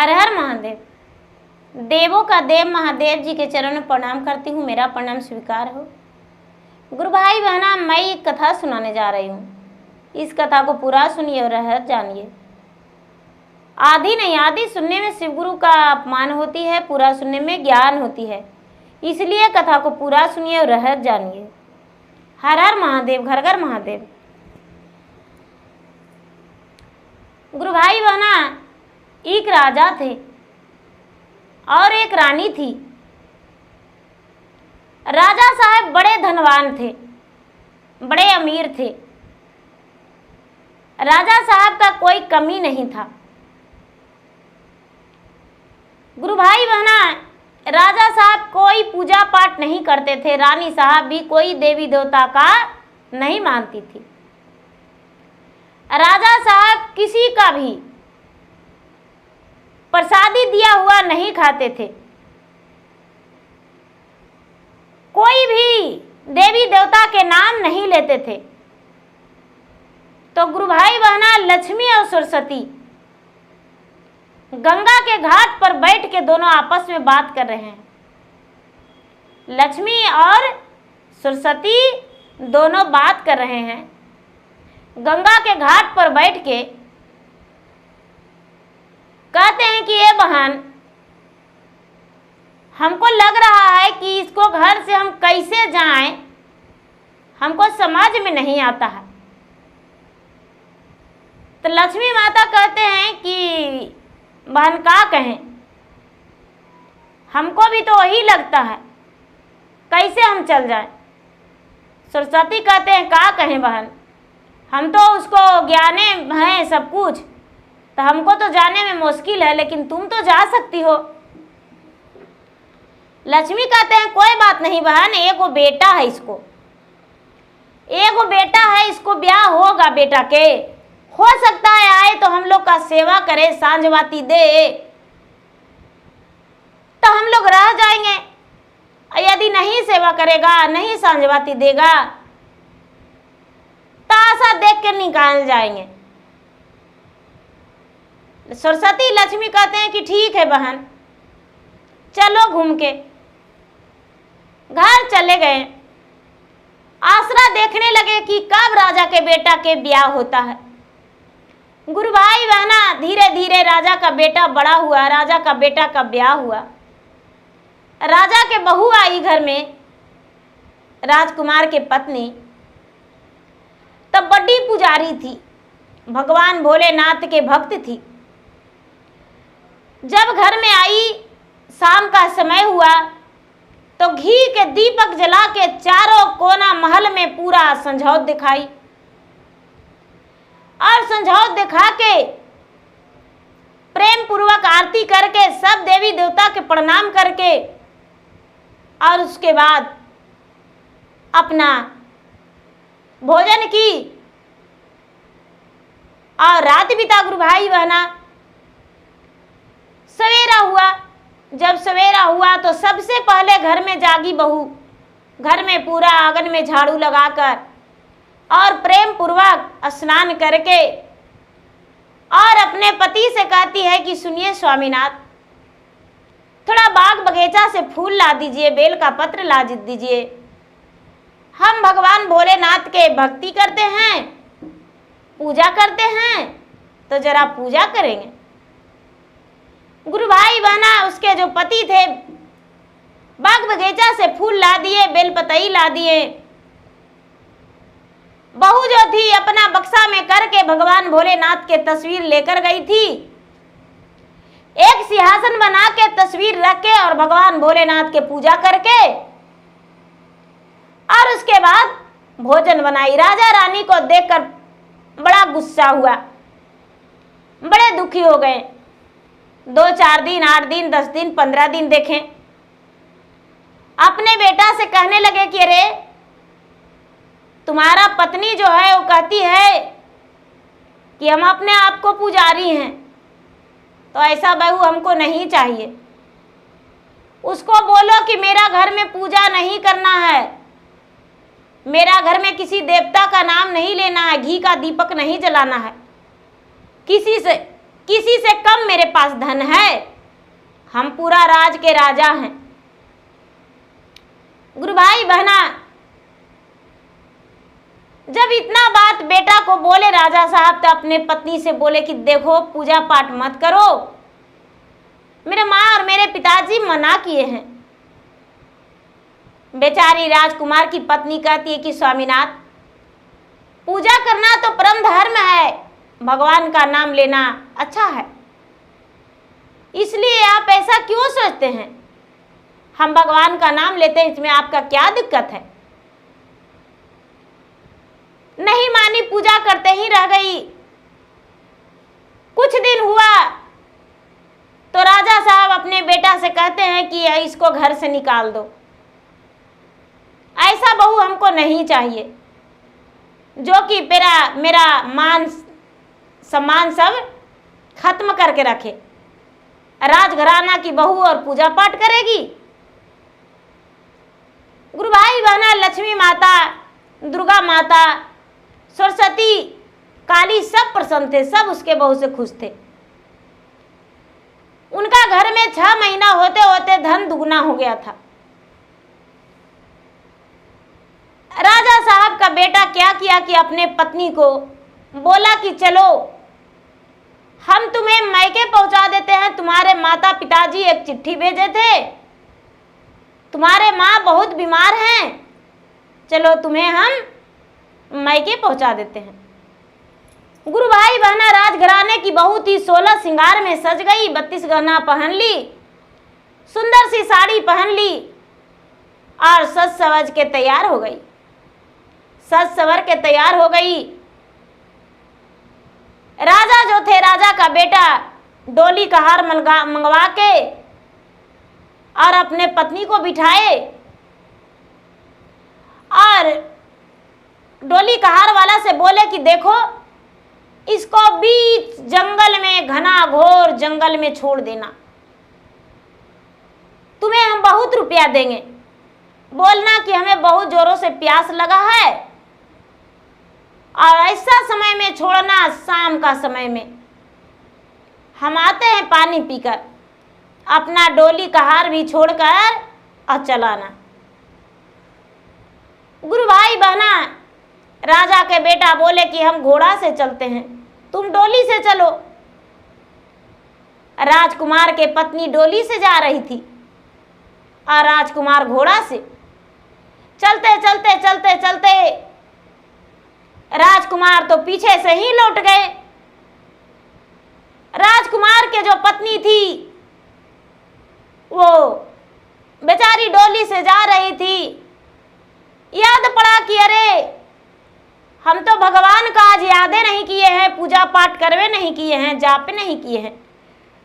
हर हर महादेव। देवों का देव महादेव जी के चरण में प्रणाम करती हूँ, मेरा प्रणाम स्वीकार हो। गुरु भाई बहना, मैं एक कथा सुनाने जा रही हूँ। इस कथा को पूरा सुनिए और रहस्य जानिए। आधी नहीं आधी सुनने में शिव गुरु का अपमान होती है, पूरा सुनने में ज्ञान होती है। इसलिए कथा को पूरा सुनिए और रहस्य जानिए। हर हर महादेव, घर घर महादेव। गुरु भाई बहना, एक राजा थे और एक रानी थी। राजा साहब बड़े धनवान थे, बड़े अमीर थे। राजा साहब का कोई कमी नहीं था। गुरु भाई बहना, राजा साहब कोई पूजा पाठ नहीं करते थे। रानी साहब भी कोई देवी देवता का नहीं मानती थी। राजा साहब किसी का भी प्रसादी दिया हुआ नहीं खाते थे। कोई भी देवी देवता के नाम नहीं लेते थे। तो गुरु भाई बहना, लक्ष्मी और सरस्वती गंगा के घाट पर बैठ के दोनों आपस में बात कर रहे हैं। लक्ष्मी और सरस्वती दोनों बात कर रहे हैं गंगा के घाट पर बैठ के। कहते हैं कि ये बहन, हमको लग रहा है कि इसको घर से हम कैसे जाएं, हमको समझ में नहीं आता है। तो लक्ष्मी माता कहते हैं कि बहन का कहें, हमको भी तो वही लगता है, कैसे हम चल जाएं। सरस्वती कहते हैं का कहें बहन, हम तो उसको ज्ञाने हैं सब कुछ, तो हमको तो जाने में मुश्किल है, लेकिन तुम तो जा सकती हो। लक्ष्मी कहते हैं कोई बात नहीं बहन, एगो बेटा है इसको, एगो बेटा है, इसको ब्याह होगा बेटा के, हो सकता है आए तो हम लोग का सेवा करे, सांझ बाती दे, तो हम लोग रह जाएंगे। यदि नहीं सेवा करेगा, नहीं सांझ बाती देगा, तो आशा देख के निकाल जाएंगे। सरस्वती लक्ष्मी कहते हैं कि ठीक है बहन, चलो घूम के। घर चले गए, आसरा देखने लगे कि कब राजा के बेटा के ब्याह होता है। गुरु भाई बहना, धीरे धीरे राजा का बेटा बड़ा हुआ, राजा का बेटा का ब्याह हुआ। राजा के बहू आई घर में, राजकुमार के पत्नी तब बड़ी पुजारी थी, भगवान भोलेनाथ के भक्त थी। जब घर में आई, शाम का समय हुआ, तो घी के दीपक जला के चारों कोना महल में पूरा संझौत दिखाई, और संझौत दिखा के प्रेम पूर्वक आरती करके सब देवी देवता के प्रणाम करके, और उसके बाद अपना भोजन की और रात बिता। गुरु भाई बहना, सवेरा हुआ। जब सवेरा हुआ तो सबसे पहले घर में जागी बहू, घर में पूरा आंगन में झाड़ू लगाकर और प्रेम पूर्वक स्नान करके और अपने पति से कहती है कि सुनिए स्वामीनाथ, थोड़ा बाग बगीचा से फूल ला दीजिए, बेल का पत्र ला दीजिए। हम भगवान भोलेनाथ के भक्ति करते हैं, पूजा करते हैं, तो जरा पूजा करेंगे। गुरु भाई बहना, उसके जो पति थे बाग बगीचा से फूल ला दिए, बेलपतई ला दिए। बहू जो थी अपना बक्सा में करके भगवान भोलेनाथ के तस्वीर लेकर गई थी। एक सिंहासन बना के तस्वीर रख के और भगवान भोलेनाथ के पूजा करके, और उसके बाद भोजन बनाई। राजा रानी को देखकर बड़ा गुस्सा हुआ, बड़े दुखी हो गए। 2-4 दिन, 8 दिन, 10 दिन, 15 दिन देखें। अपने बेटा से कहने लगे कि अरे तुम्हारा पत्नी जो है वो कहती है कि हम अपने आप को पुजारी हैं, तो ऐसा बहू हमको नहीं चाहिए। उसको बोलो कि मेरा घर में पूजा नहीं करना है, मेरा घर में किसी देवता का नाम नहीं लेना है, घी का दीपक नहीं जलाना है, किसी से कम मेरे पास धन है, हम पूरा राज के राजा हैं। गुरु भाई बहना, जब इतना बात बेटा को बोले राजा साहब, तो अपने पत्नी से बोले कि देखो पूजा पाठ मत करो, मेरे माँ और मेरे पिताजी मना किए हैं। बेचारी राजकुमार की पत्नी कहती है कि स्वामीनाथ, पूजा करना तो परम धर्म है, भगवान का नाम लेना अच्छा है, इसलिए आप ऐसा क्यों सोचते हैं? हम भगवान का नाम लेते हैं, इसमें आपका क्या दिक्कत है? नहीं मानी, पूजा करते ही रह गई। कुछ दिन हुआ तो राजा साहब अपने बेटा से कहते हैं कि इसको घर से निकाल दो, ऐसा बहू हमको नहीं चाहिए जो कि मेरा मान सम्मान सब खत्म करके रखे। राजघराना की बहू और पूजा पाठ करेगी। गुरु भाई बहना, लक्ष्मी माता, दुर्गा माता, सरस्वती, काली सब प्रसन्न थे, सब उसके बहू से खुश थे। उनका घर में 6 महीना होते होते धन दुगना हो गया था। राजा साहब का बेटा क्या किया कि अपने पत्नी को बोला कि चलो हम तुम्हें मायके पहुंचा देते हैं, तुम्हारे माता पिताजी एक चिट्ठी भेजे थे, तुम्हारे माँ बहुत बीमार हैं, चलो तुम्हें हम मायके पहुंचा देते हैं। गुरु भाई बहना, राजघराने की बहू थी, 16 श्रृंगार में सज गई, 32 गहना पहन ली, सुंदर सी साड़ी पहन ली और सज सवज के तैयार हो गई, सज सवर के तैयार हो गई। राजा जो थे, राजा का बेटा, डोली का हार मंगवा के और अपने पत्नी को बिठाए और डोली का हार वाला से बोले कि देखो इसको बीच जंगल में, घना घोर जंगल में छोड़ देना, तुम्हें हम बहुत रुपया देंगे, बोलना कि हमें बहुत जोरों से प्यास लगा है और ऐसा समय में छोड़ना, शाम का समय में हम आते हैं पानी पीकर, अपना डोली का हार भी छोड़कर और चलाना। गुरु भाई बहना, राजा के बेटा बोले कि हम घोड़ा से चलते हैं, तुम डोली से चलो। राजकुमार के पत्नी डोली से जा रही थी और राजकुमार घोड़ा से। चलते चलते चलते चलते राजकुमार तो पीछे से ही लौट गए। राजकुमार के जो पत्नी थी वो बेचारी डोली से जा रही थी, याद पड़ा कि अरे हम तो भगवान का आज यादें नहीं किए हैं, पूजा पाठ करवे नहीं किए हैं, जाप नहीं किए हैं।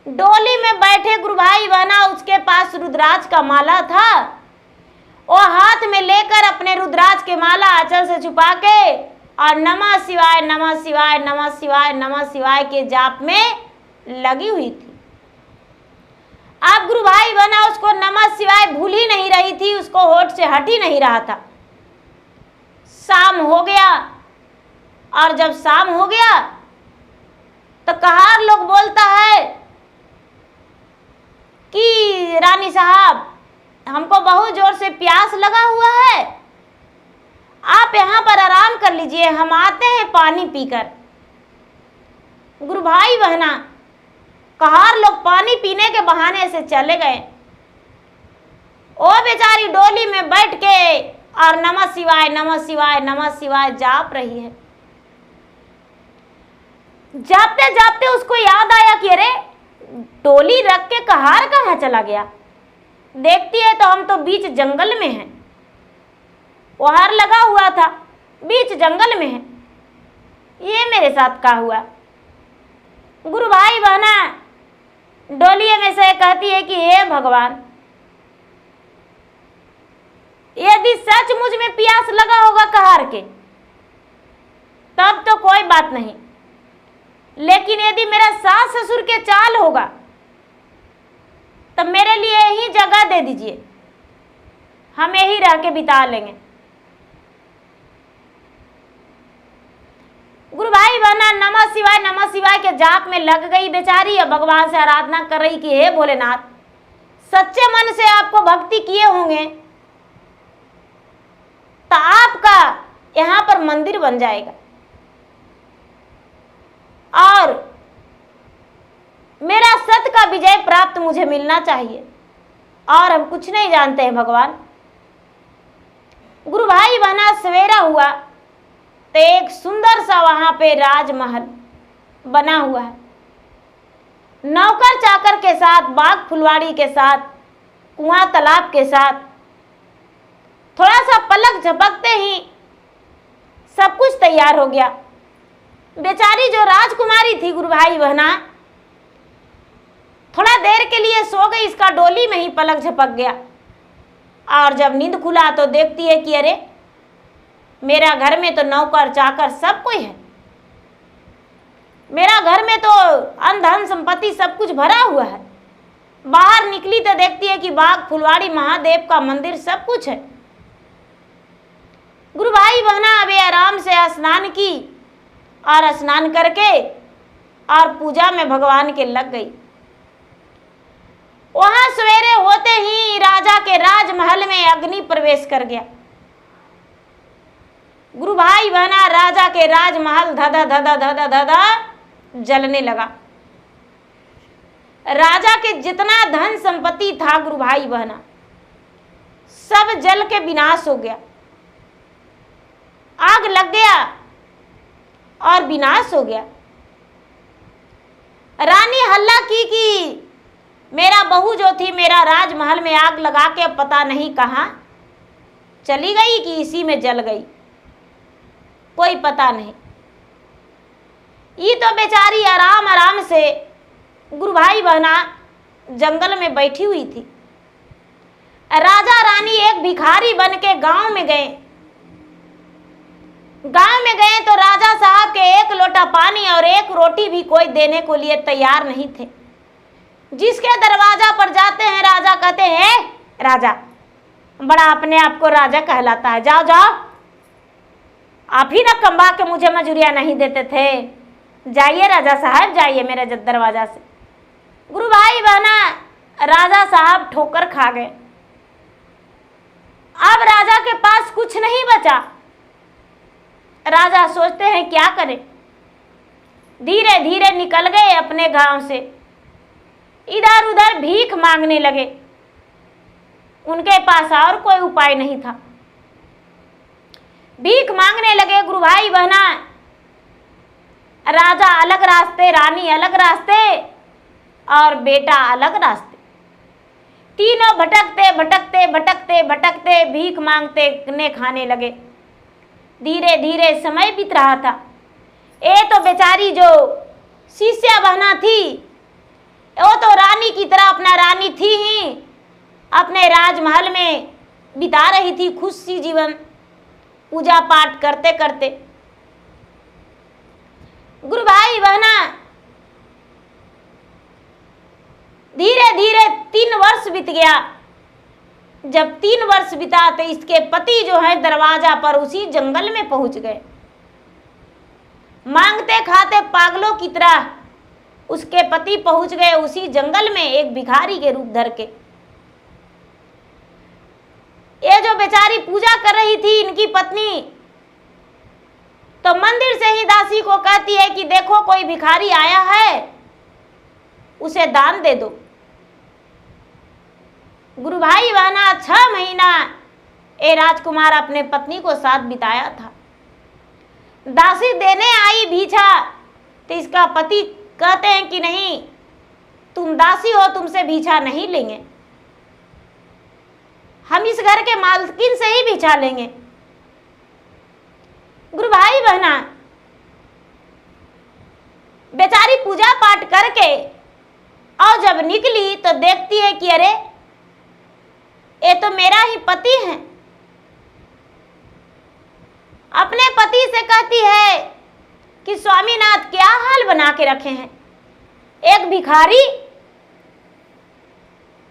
डोली में बैठे गुरु भाई बहना, उसके पास रुद्राज का माला था, वो हाथ में लेकर अपने रुद्राज के माला आंचल से छुपा के और नमः शिवाय नमः शिवाय नमः शिवाय नमः शिवाय के जाप में लगी हुई थी। आप गुरु भाई बहना, उसको नमः शिवाय भूल ही नहीं रही थी, उसको होठ से हट ही नहीं रहा था। शाम हो गया और जब शाम हो गया तो कहार लोग बोलता है कि रानी साहब, हमको बहुत जोर से प्यास लगा हुआ है, आप यहाँ पर आराम कर लीजिए, हम आते हैं पानी पीकर। गुरु भाई बहना, कहार लोग पानी पीने के बहाने से चले गए। ओ बेचारी डोली में बैठ के और नमः शिवाय नमः शिवाय नमः शिवाय जाप रही है। जापते जापते उसको याद आया कि अरे डोली रख के कहार कहाँ चला गया। देखती है तो हम तो बीच जंगल में हैं, वो हार लगा हुआ था, बीच जंगल में है, ये मेरे साथ क्या हुआ। गुरु भाई बहना, डोलिये में से कहती है कि हे भगवान, यदि सचमुच में प्यास लगा होगा कहार के तब तो कोई बात नहीं, लेकिन यदि मेरा सास ससुर के चाल होगा तब मेरे लिए ही जगह दे दीजिए, हम यही रह के बिता लेंगे। गुरु भाई बहना नमः शिवाय के जाप में लग गई बेचारी। अब भगवान से आराधना कर रही कि हे भोलेनाथ, सच्चे मन से आपको भक्ति किए होंगे तो आपका यहां पर मंदिर बन जाएगा और मेरा सत्य का विजय प्राप्त मुझे मिलना चाहिए, और हम कुछ नहीं जानते हैं भगवान। गुरु भाई बहना सवेरा हुआ तो एक सुंदर सा वहां पे राजमहल बना हुआ है, नौकर चाकर के साथ, बाग फुलवाड़ी के साथ, कुआं तालाब के साथ। थोड़ा सा पलक झपकते ही सब कुछ तैयार हो गया। बेचारी जो राजकुमारी थी गुरु भाई बहना, थोड़ा देर के लिए सो गई, इसका डोली में ही पलक झपक गया। और जब नींद खुला तो देखती है कि अरे मेरा घर में तो नौकर चाकर सब कोई है, मेरा घर में तो अन्न धन संपत्ति सब कुछ भरा हुआ है। बाहर निकली तो देखती है कि बाग फुलवाड़ी महादेव का मंदिर सब कुछ है। गुरु भाई बहना अबे आराम से स्नान की और स्नान करके और पूजा में भगवान के लग गई। वहां सवेरे होते ही राजा के राजमहल में अग्नि प्रवेश कर गया। गुरु भाई बहना राजा के राजमहल धधा धधा धधा धधा जलने लगा। राजा के जितना धन संपत्ति था गुरु भाई बहना सब जल के विनाश हो गया, आग लग गया और विनाश हो गया। रानी हल्ला की कि मेरा बहू जो थी मेरा राजमहल में आग लगा के पता नहीं कहां चली गई कि इसी में जल गई, कोई पता नहीं। ये तो बेचारी आराम आराम से गुरु भाई बहना जंगल में बैठी हुई थी। राजा रानी एक भिखारी बन के गांव में गए। गांव में गए तो राजा साहब के एक लोटा पानी और एक रोटी भी कोई देने को लिए तैयार नहीं थे। जिसके दरवाजा पर जाते हैं राजा कहते हैं, राजा बड़ा अपने आप को राजा कहलाता है, जाओ जाओ, आप ही ना कमा के मुझे मजूरिया नहीं देते थे, जाइए राजा साहब जाइए मेरे दरवाजा से। गुरु भाई बहना राजा साहब ठोकर खा गए। अब राजा के पास कुछ नहीं बचा। राजा सोचते हैं क्या करें, धीरे धीरे निकल गए अपने गांव से, इधर उधर भीख मांगने लगे। उनके पास और कोई उपाय नहीं था, भीख मांगने लगे। गुरु भाई बहना राजा अलग रास्ते, रानी अलग रास्ते और बेटा अलग रास्ते, तीनों भटकते भटकते भटकते भटकते भीख मांगते ने खाने लगे। धीरे धीरे समय बीत रहा था। ये तो बेचारी जो शिष्या बहना थी वो तो रानी की तरह अपना रानी थी ही, अपने राजमहल में बिता रही थी खुश सी जीवन, पूजा पाठ करते करते। गुरु भाई बहना धीरे धीरे 3 वर्ष बीत गया। जब 3 वर्ष बीता तो इसके पति जो है दरवाजा पर उसी जंगल में पहुंच गए। मांगते खाते पागलों की तरह उसके पति पहुंच गए उसी जंगल में एक भिखारी के रूप धर के। ये जो बेचारी पूजा कर रही थी इनकी पत्नी तो मंदिर से ही दासी को कहती है कि देखो कोई भिखारी आया है, उसे दान दे दो। गुरु भाई बहना 6 महीना ये राजकुमार अपने पत्नी को साथ बिताया था। दासी देने आई भीछा तो इसका पति कहते हैं कि नहीं, तुम दासी हो, तुमसे भीछा नहीं लेंगे, हम इस घर के मालकिन से ही भीछा लेंगे। गुरु भाई बहना बेचारी पूजा पाठ करके और जब निकली तो देखती है कि अरे ये तो मेरा ही पति है। अपने पति से कहती है कि स्वामीनाथ क्या हाल बना के रखे हैं। एक भिखारी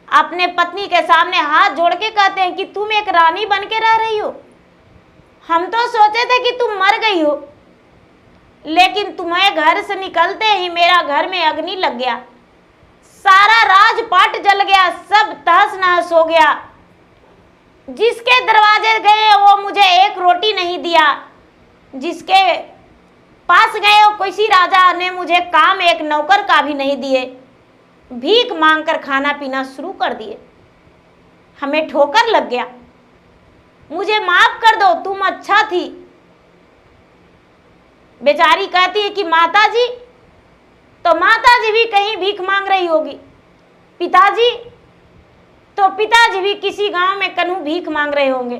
अपने पत्नी के सामने हाथ जोड़ के कहते हैं कि तुम एक रानी बन के रह रही हो, हम तो सोचे थे कि तुम मर गई हो। लेकिन तुम्हें घर से निकलते ही मेरा घर में अग्नि लग गया, सारा राजपाट जल गया, सब तहस नहस हो गया। जिसके दरवाजे गए वो मुझे एक रोटी नहीं दिया, जिसके पास गए वो किसी राजा ने मुझे काम एक नौकर का भी नहीं दिए, भीख मांगकर खाना पीना शुरू कर दिए। हमें ठोकर लग गया, मुझे माफ कर दो, तुम अच्छा थी। बेचारी कहती है कि माताजी, तो माताजी भी कहीं भीख मांग रही होगी, पिताजी, तो पिताजी भी किसी गांव में कहीं भीख मांग रहे होंगे।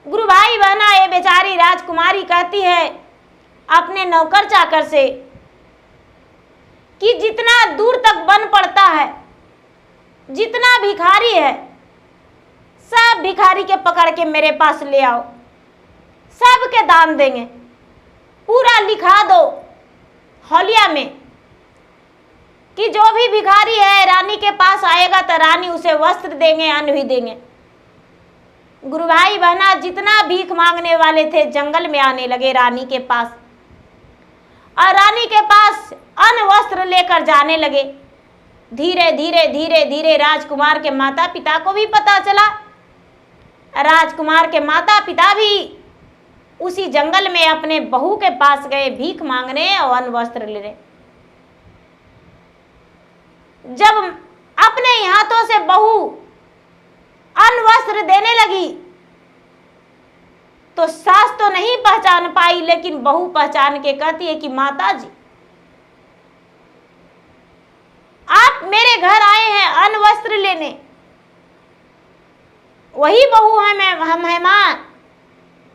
गुरु भाई बहना, ये बेचारी राजकुमारी कहती है अपने नौकर चाकर से कि जितना दूर तक बन पड़ता है, जितना भिखारी है, सब भिखारी के पकड़ के मेरे पास ले आओ, सबके दान देंगे। पूरा लिखा दो हौलिया में कि जो भी भिखारी है रानी के पास आएगा तो रानी उसे वस्त्र देंगे, अन्न भी देंगे। गुरु भाई बहना, जितना भीख मांगने वाले थे जंगल में आने लगे रानी के पास, और रानी के पास अन्न वस्त्र लेकर जाने लगे। धीरे धीरे धीरे धीरे राजकुमार के माता पिता को भी पता चला। राजकुमार के माता पिता भी उसी जंगल में अपने बहू के पास गए भीख मांगने और अन्न वस्त्र लेने। जब अपने हाथों से बहू अन्न वस्त्र देने लगी तो सास तो नहीं पहचान पाई, लेकिन बहू पहचान के कहती है कि माताजी, आप मेरे घर आए हैं अन्न वस्त्र लेने, वही बहू है मेहमान,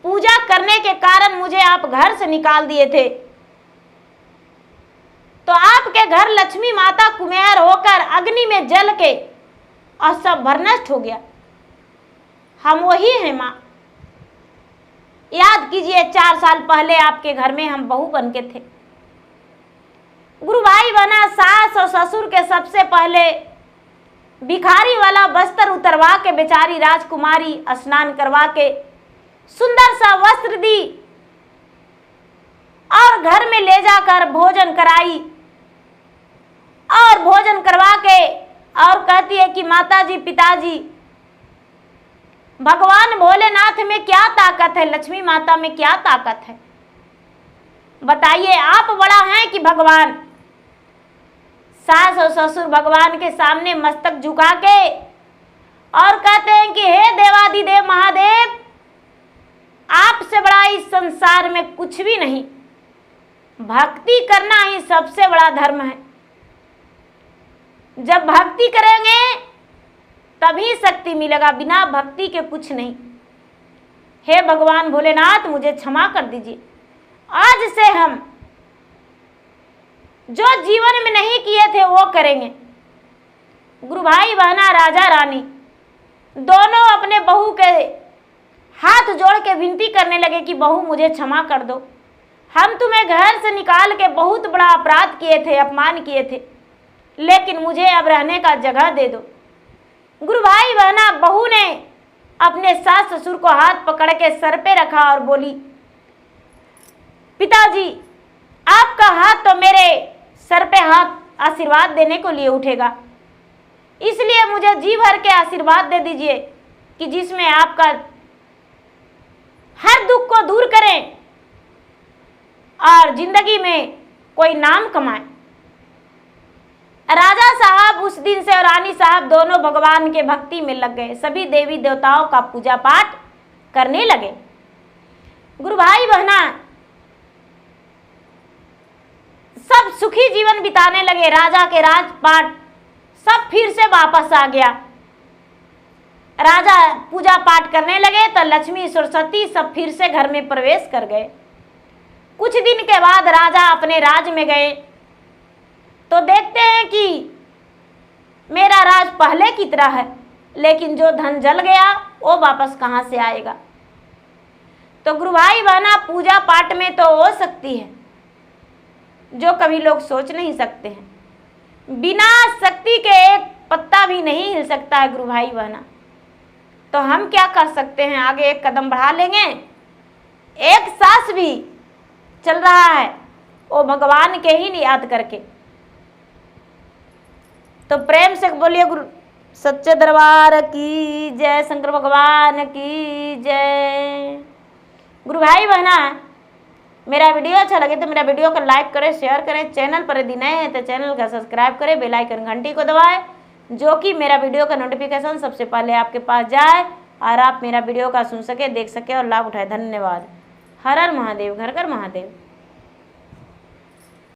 पूजा करने के कारण मुझे आप घर से निकाल दिए थे, तो आपके घर लक्ष्मी माता कुम्हेर होकर अग्नि में जल के और सब भरनष्ट हो गया। हम वही हैं माँ, याद कीजिए 4 साल पहले आपके घर में हम बहू बन के थे। गुरु भाई बहना, सास और ससुर के सबसे पहले भिखारी वाला बस्तर उतरवा के बेचारी राजकुमारी स्नान करवा के सुंदर सा वस्त्र दी और घर में ले जाकर भोजन कराई, और भोजन करवा के और कहती है कि माताजी, पिताजी, भगवान भोलेनाथ में क्या ताकत है, लक्ष्मी माता में क्या ताकत है, बताइए, आप बड़ा हैं कि भगवान। सास और ससुर भगवान के सामने मस्तक झुका के और कहते हैं कि हे देवाधिदेव महादेव, आपसे बड़ा इस संसार में कुछ भी नहीं, भक्ति करना ही सबसे बड़ा धर्म है। जब भक्ति करेंगे तभी शक्ति मिलेगा, बिना भक्ति के कुछ नहीं। हे भगवान भोलेनाथ, मुझे क्षमा कर दीजिए, आज से हम जो जीवन में नहीं किए थे वो करेंगे। गुरु भाई बहना, राजा रानी दोनों अपने बहू के हाथ जोड़ के विनती करने लगे कि बहू मुझे क्षमा कर दो, हम तुम्हें घर से निकाल के बहुत बड़ा अपराध किए थे, अपमान किए थे, लेकिन मुझे अब रहने का जगह दे दो। गुरु भाई बहना, बहू ने अपने सास ससुर को हाथ पकड़ के सर पे रखा और बोली, पिताजी, आपका हाथ तो मेरे सर पे हाथ आशीर्वाद देने को लिए उठेगा, इसलिए मुझे जी भर के आशीर्वाद दे दीजिए कि जिसमें आपका हर दुख को दूर करें और जिंदगी में कोई नाम कमाए। राजा साहब उस दिन से और रानी साहब दोनों भगवान के भक्ति में लग गए, सभी देवी देवताओं का पूजा पाठ करने लगे। गुरु भाई बहना, सब सुखी जीवन बिताने लगे। राजा के राजपाट सब फिर से वापस आ गया। राजा पूजा पाठ करने लगे तो लक्ष्मी सरस्वती सब फिर से घर में प्रवेश कर गए। कुछ दिन के बाद राजा अपने राज में गए तो देखते हैं कि मेरा राज पहले की तरह है, लेकिन जो धन जल गया वो वापस कहाँ से आएगा। तो गुरु भाई बहना, पूजा पाठ में तो हो सकती है जो कभी लोग सोच नहीं सकते हैं। बिना शक्ति के एक पत्ता भी नहीं हिल सकता है गुरु भाई बहना। तो हम क्या कर सकते हैं, आगे एक कदम बढ़ा लेंगे। एक सांस भी चल रहा है वो भगवान के ही याद करके। तो प्रेम से बोलिए गुरु सच्चे दरबार की जय, शंकर भगवान की जय। गुरु भाई बहना, मेरा वीडियो अच्छा लगे तो मेरा वीडियो को लाइक करें, शेयर करें। चैनल पर यदि नए हैं तो चैनल का सब्सक्राइब करें, बेल आइकन घंटी को दबाएं, जो कि मेरा वीडियो का नोटिफिकेशन सबसे पहले आपके पास जाए और आप मेरा वीडियो का सुन सके, देख सके और लाभ उठाए। धन्यवाद। हर हर महादेव, घर घर महादेव।